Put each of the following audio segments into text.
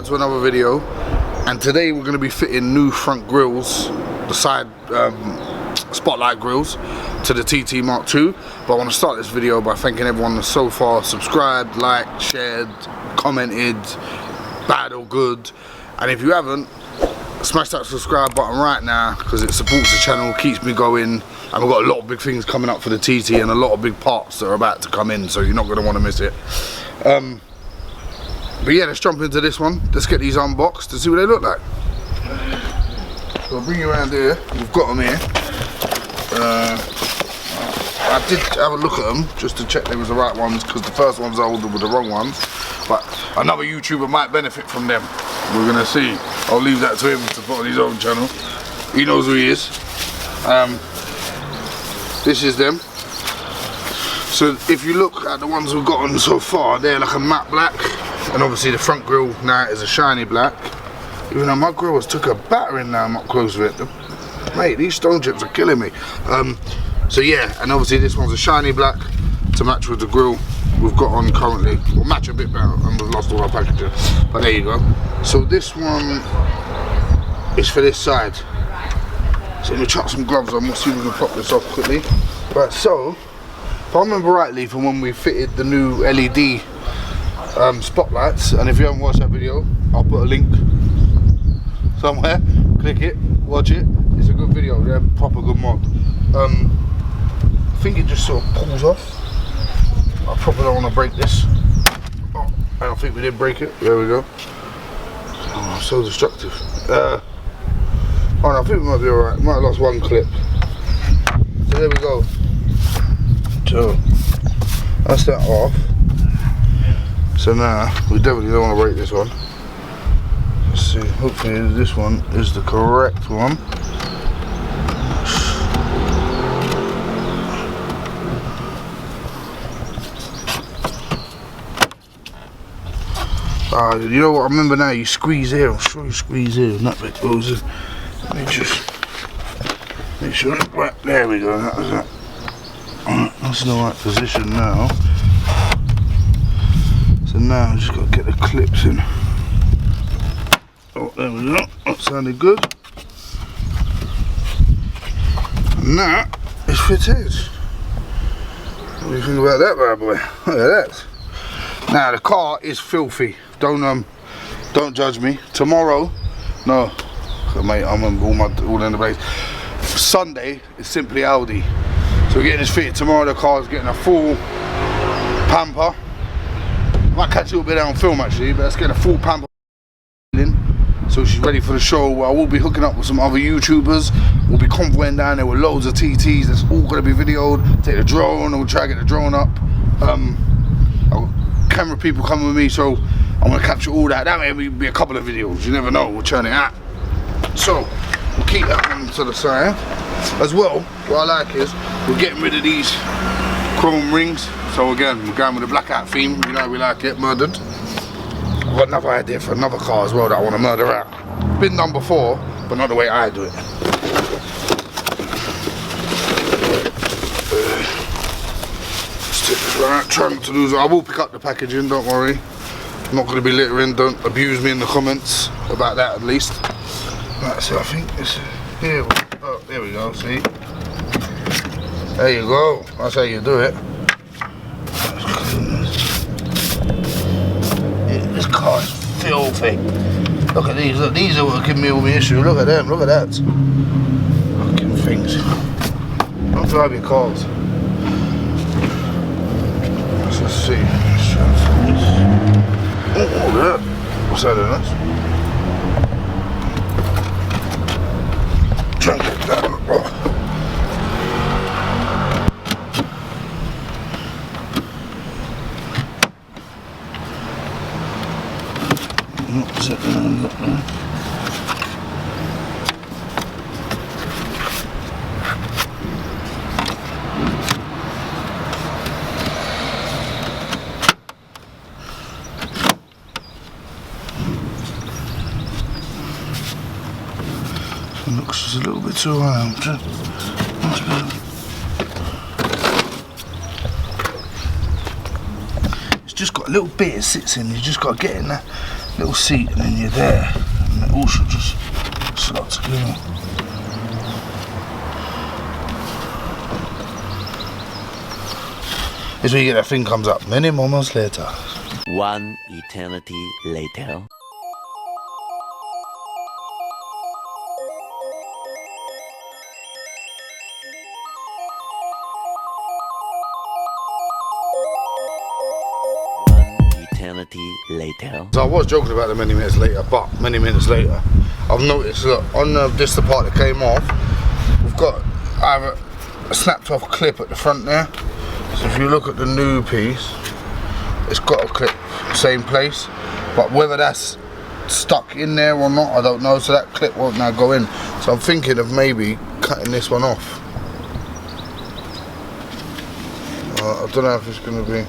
back to another video, and today we're going to be fitting new front grills, the side spotlight grills, to the TT Mark II. But I want to start this video by thanking everyone that's so far subscribed, liked, shared, commented, bad or good. And if you haven't, smash that subscribe button right now, because it supports the channel, keeps me going, and we've got a lot of big things coming up for the TT and a lot of big parts that are about to come in, so you're not going to want to miss it. But yeah, let's jump into this one. Let's get these unboxed to see what they look like. So I'll bring you around here. We've got them here. I did have a look at them just to check they was the right ones, because the first ones I ordered were the wrong ones. But another YouTuber might benefit from them. We're gonna see. I'll leave that to him to put on his own channel. He knows who he is. This is them. So if you look at the ones we've got on so far, they're like a matte black, and obviously the front grille now is a shiny black. Even though my grill has took a battering now I'm up close with it. Mate, these stone chips are killing me. So yeah, and obviously this one's a shiny black to match with the grille we've got on currently. We'll match a bit better, and we've lost all our packaging. But there you go. So this one is for this side. So let me chuck some gloves on. We'll see if we can pop this off quickly. Right, so if I remember rightly from when we fitted the new LED spotlights, and if you haven't watched that video, I'll put a link somewhere. Click it, watch it. It's a good video. They're proper good mod. I think it just sort of pulls off. I probably don't want to break this. Oh, I don't think we did break it. There we go. Oh, so destructive. Oh no, I think we might be alright. Might have lost one clip. So there we go. So that's that off. So now we definitely don't want to break this one. Let's see. Hopefully this one is the correct one. You know what, I remember now, you squeeze here, I'm sure you squeeze here and that bit goes in. Let me just make sure, right, there we go, that was that. Alright, that's in the right position now. So now I just got to get the clips in. Oh, there we go, that sounded good. And that is fitted. What do you think about that bad boy? Look at that. Now the car is filthy. Don't judge me. Tomorrow, no, mate, I'm all in the place. Sunday is simply Audi. So we're getting this fitted tomorrow. The car's getting a full pamper. Might catch a little bit out on film actually, but let's get a full pamper in. So she's ready for the show. I will be hooking up with some other YouTubers. We'll be convoying down there with loads of TTs. That's all going to be videoed. Take the drone, and we'll try to get the drone up. Camera people coming with me, so I'm going to capture all that. That may be a couple of videos, you never know, we'll churn it out. So we'll keep that one to the side. As well, what I like is we're getting rid of these chrome rings. So again, we're going with the blackout theme, you know how we like it, murdered. I've got another idea for another car as well that I want to murder out. Been done before, but not the way I do it. Right, try not to lose it. I will pick up the packaging, don't worry. I'm not going to be littering, don't abuse me in the comments about that at least. Right, so I think it's here. Oh, there we go, see? There you go, that's how you do it. Yeah, this car is filthy. Look at these, look, these are what give me all the issue. Look at them, look at that. Fucking things. Don't drive your cars. Let's see. Oh, that. What's that in this? Try and get that up. What's that? Looks just a little bit too high. It's just got a little bit it sits in. You just got to get in there. little seat, and then you're there, and it all should just slot together. This is where you get that thing comes up many moments later. One eternity later. Later. So I was joking about the many minutes later, but many minutes later, I've noticed that on this the part that came off, we've got either a snapped off clip at the front there. So if you look at the new piece, it's got a clip, same place, but whether that's stuck in there or not, I don't know. So that clip won't now go in. So I'm thinking of maybe cutting this one off. I don't know if it's going to be.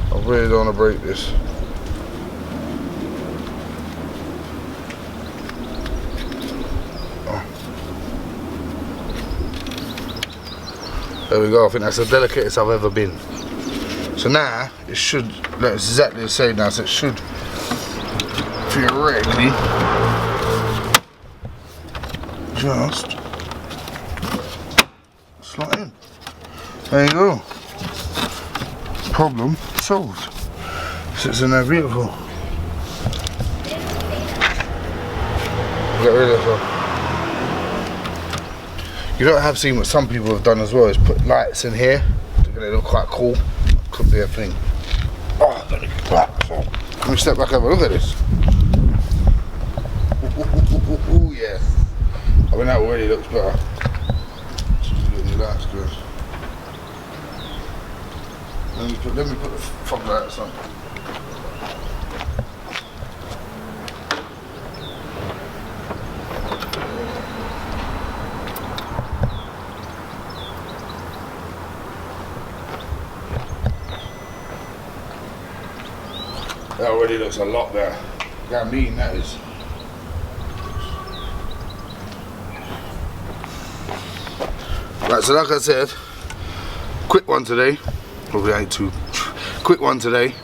I really don't want to break this. Oh. There we go, I think that's the delicatest I've ever been. So now, it should look exactly the same now, so it should theoretically just slot in. There you go. Problem solved. Sits in there beautiful. Get rid of this one. You know what I have seen what some people have done as well is put lights in here to get it look quite cool. Could be a thing. Oh, let me get back. Let me step back over. Look at this. Ooh, yeah. I mean that already looks better. Just get new lights, guys. Let me put the fog lights on. That already looks a lot better. Look how mean that is. Right, so like I said, quick one today. Probably ain't too quick one today.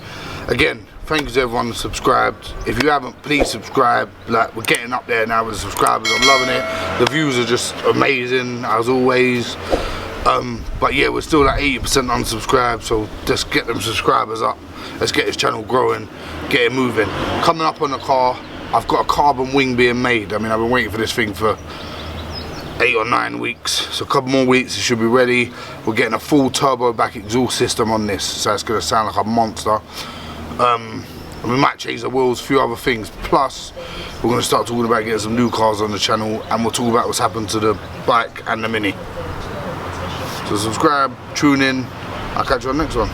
Again, thank you to everyone who subscribed. If you haven't, please subscribe. Like, we're getting up there now with the subscribers. I'm loving it. The views are just amazing as always. But yeah, we're still like 80% unsubscribed, so just get them subscribers up. Let's get this channel growing, get it moving. Coming up on the car, I've got a carbon wing being made. I mean, I've been waiting for this thing for 8 or 9 weeks, so a couple more weeks it should be ready. We're getting a full turbo back exhaust system on this, so it's going to sound like a monster. And we might change the wheels, a few other things. Plus, we're going to start talking about getting some new cars on the channel, and we'll talk about what's happened to the bike and the Mini. So subscribe, tune in, I'll catch you on the next one.